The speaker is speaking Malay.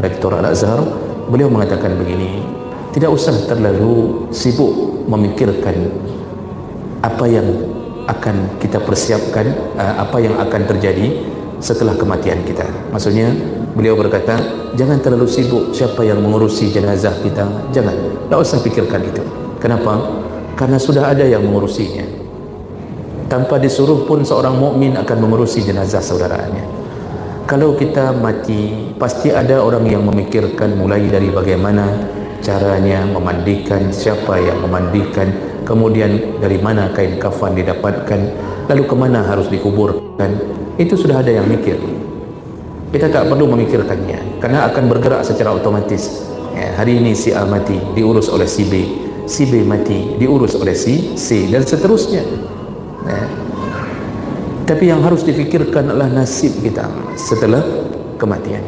Rektor Al-Azhar, beliau mengatakan begini, tidak usah terlalu sibuk memikirkan apa yang akan kita persiapkan, apa yang akan terjadi setelah kematian kita. Maksudnya beliau berkata, jangan terlalu sibuk siapa yang mengurusi jenazah kita, jangan, tak usah pikirkan itu. Kenapa? Karena sudah ada yang mengurusinya. Tanpa disuruh pun seorang mukmin akan mengurusi jenazah saudaranya. Kalau kita mati, pasti ada orang yang memikirkan, mulai dari bagaimana caranya memandikan, siapa yang memandikan, kemudian dari mana kain kafan didapatkan, lalu kemana harus dikuburkan. Itu sudah ada yang mikir. Kita tak perlu memikirkannya, karena akan bergerak secara otomatis. Ya, hari ini si A mati, diurus oleh si B, si B mati, diurus oleh si C, dan seterusnya. Ya. Tapi yang harus difikirkan adalah nasib kita setelah kematian.